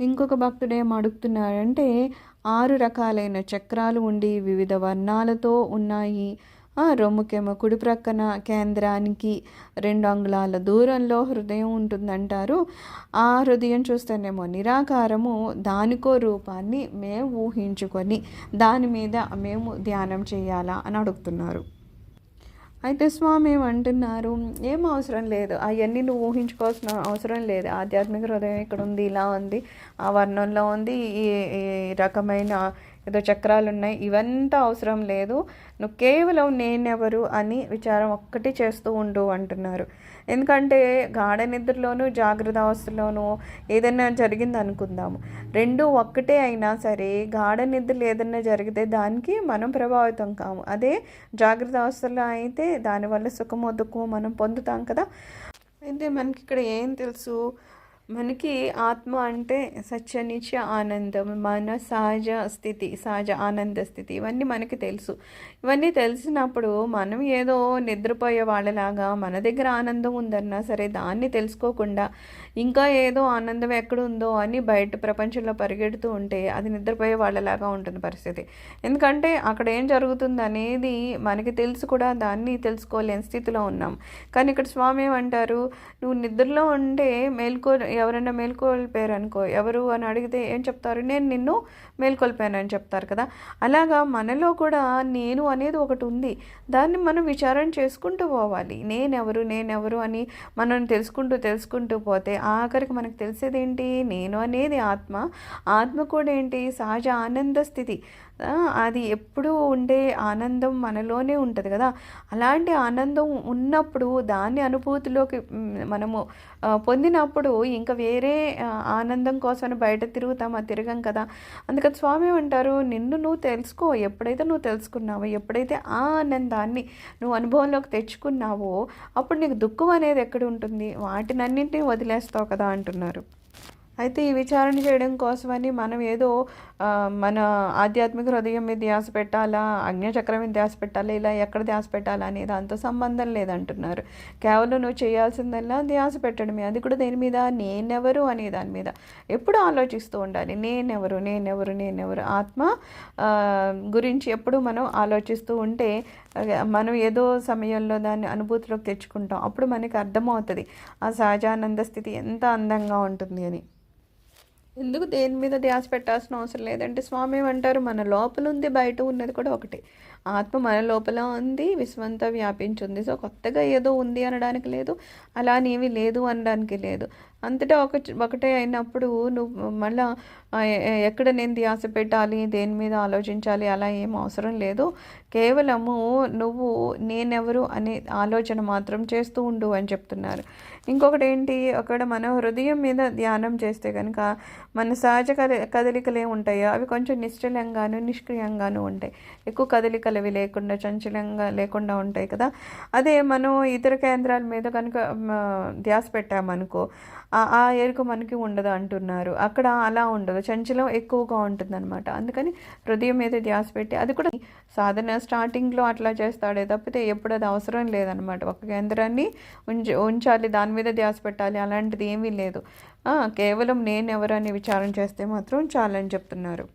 ఇంకొక భక్తుడు ఏం అడుగుతున్నారంటే 6 రకాలైన చక్రాలు ఉండి వివిధ వర్ణాలతో ఉన్నాయి. రొమ్ముకేమో కుడి ప్రక్కన కేంద్రానికి 2 అంగుళాల దూరంలో హృదయం ఉంటుందంటారు. ఆ హృదయం చూస్తేనేమో నిరాకారము, దానికో రూపాన్ని మేము ఊహించుకొని దాని మీద మేము ధ్యానం చేయాలా అని అడుగుతున్నారు. అయితే స్వామి ఏమంటున్నారు, ఏం అవసరం లేదు, అవన్నీ నువ్వు ఊహించుకోవాల్సిన అవసరం లేదు. ఆధ్యాత్మిక హృదయం ఇక్కడ ఉంది, ఇలా ఉంది, ఆ వర్ణంలో ఉంది, ఈ ఈ రకమైన ఏదో చక్రాలు ఉన్నాయి, ఇవంతా అవసరం లేదు. నువ్వు కేవలం నేనెవరు అని విచారం ఒక్కటి చేస్తూ ఉండు అంటున్నారు. ఎందుకంటే గాఢ నిద్రలోనూ జాగ్రత్త అవస్థలోనూ ఏదైనా జరిగింది అనుకుందాము, రెండు ఒక్కటే అయినా సరే గాఢ నిద్రలు ఏదైనా జరిగితే దానికి మనం ప్రభావితం కాము. అదే జాగ్రత్త అవస్థలో అయితే దానివల్ల సుఖమో దుఃఖమో మనం పొందుతాం కదా. అయితే మనకి ఇక్కడ ఏం తెలుసు, మనకి ఆత్మ అంటే సత్యనిత్య ఆనందం, మన సహజ స్థితి, సహజ ఆనంద స్థితి, ఇవన్నీ మనకి తెలుసు. ఇవన్నీ తెలిసినప్పుడు మనం ఏదో నిద్రపోయే వాళ్ళలాగా మన దగ్గర ఆనందం ఉందన్నా సరే దాన్ని తెలుసుకోకుండా ఇంకా ఏదో ఆనందం ఎక్కడుందో అని బయట ప్రపంచంలో పరిగెడుతూ ఉంటే అది నిద్రపోయే వాళ్ళలాగా ఉంటుంది పరిస్థితి. ఎందుకంటే అక్కడ ఏం జరుగుతుంది అనేది మనకి తెలుసు కూడా దాన్ని తెలుసుకోలేని స్థితిలో ఉన్నాం. కానీ ఇక్కడ స్వామి ఏమంటారు, నువ్వు నిద్రలో ఉంటే ఎవరైనా మేల్కొల్పారు అనుకో, ఎవరు అని అడిగితే ఏం చెప్తారు, నేను నిన్ను మేల్కొల్పానని చెప్తారు కదా. అలాగా మనలో కూడా నేను అనేది ఒకటి ఉంది, దాన్ని మనం విచారణ చేసుకుంటూ పోవాలి. నేనెవరు అని మనం తెలుసుకుంటూ పోతే ఆఖరికి మనకు తెలిసేది ఏంటి, నేను అనేది ఆత్మ కూడా ఏంటి, సహజ ఆనంద స్థితి. అది ఎప్పుడూ ఉండే ఆనందం మనలోనే ఉంటుంది కదా. అలాంటి ఆనందం ఉన్నప్పుడు దాన్ని అనుభూతిలోకి మనము పొందినప్పుడు ఇంకా వేరే ఆనందం కోసం బయట తిరగం కదా. అందుకని స్వామి అంటారు, నిన్ను నువ్వు తెలుసుకో. ఎప్పుడైతే నువ్వు తెలుసుకున్నావో, ఎప్పుడైతే ఆ ఆనందాన్ని నువ్వు అనుభవంలోకి తెచ్చుకున్నావో అప్పుడు నీకు దుఃఖం అనేది ఎక్కడ ఉంటుంది, వాటినన్నింటినీ వదిలేస్తావు కదా అంటున్నారు. అయితే ఈ విచారణ చేయడం కోసమని మనం ఏదో మన ఆధ్యాత్మిక హృదయం మీద ధ్యాస పెట్టాలా, అగ్నిచక్రం మీద ధ్యాస పెట్టాలా, ఇలా ఎక్కడ ధ్యాస పెట్టాలా అనే దాంతో సంబంధం లేదంటున్నారు. కేవలం నువ్వు చేయాల్సిందల్లా ధ్యాస పెట్టడమే. అది కూడా దేని మీద, నేనెవరు అనే దాని మీద ఎప్పుడు ఆలోచిస్తూ ఉండాలి. నేనెవరు ఆత్మ గురించి ఎప్పుడు మనం ఆలోచిస్తూ ఉంటే మనం ఏదో సమయంలో దాన్ని అనుభూతిలోకి తెచ్చుకుంటాం. అప్పుడు మనకి అర్థమవుతుంది ఆ సహజానంద స్థితి ఎంత అందంగా ఉంటుంది అని. ఎందుకు దేని మీద ధ్యాస పెట్టాల్సిన అవసరం లేదంటే స్వామి ఏమంటారు, మన లోపల ఉంది, బయట ఉన్నది కూడా ఒకటే. ఆత్మ మన లోపల ఉంది, విశ్వంతా వ్యాపించింది. సో కొత్తగా ఏదో ఉంది అనడానికి లేదు, అలా అనేవి లేదు అనడానికి లేదు. అంతటా ఒకటే అయినప్పుడు నువ్వు మళ్ళా ఎక్కడ నేను ధ్యాస పెట్టాలి, దేని మీద ఆలోచించాలి అలా ఏం అవసరం లేదు. కేవలము నువ్వు నేనెవరు అనే ఆలోచన మాత్రం చేస్తూ ఉండు అని చెప్తున్నారు. ఇంకొకటి ఏంటి, అక్కడ మన హృదయం మీద ధ్యానం చేస్తే కనుక మన సహజ కదలికలే ఉంటాయో అవి కొంచెం నిశ్చలంగాను నిష్క్రియంగాను ఉంటాయి. ఎక్కువ కదలికలు అవి లేకుండా చంచలంగా లేకుండా ఉంటాయి కదా. అదే మనం ఇతర కేంద్రాల మీద కనుక ధ్యాస పెట్టామనుకో ఆ ఎరుక మనకి ఉండదు అంటున్నారు. అక్కడ అలా ఉండదు, చంచలం ఎక్కువగా ఉంటుంది అనమాట. అందుకని హృదయం మీద ధ్యాస పెట్టి, అది కూడా సాధన స్టార్టింగ్లో అట్లా చేస్తాడే తప్పితే ఎప్పుడు అది అవసరం లేదనమాట. ఒక కేంద్రాన్ని ఉంచాలి, దాని మీద ధ్యాస పెట్టాలి అలాంటిది ఏమీ లేదు. కేవలం నేనెవరు అని విచారం చేస్తే మాత్రం చాలని చెప్తున్నారు.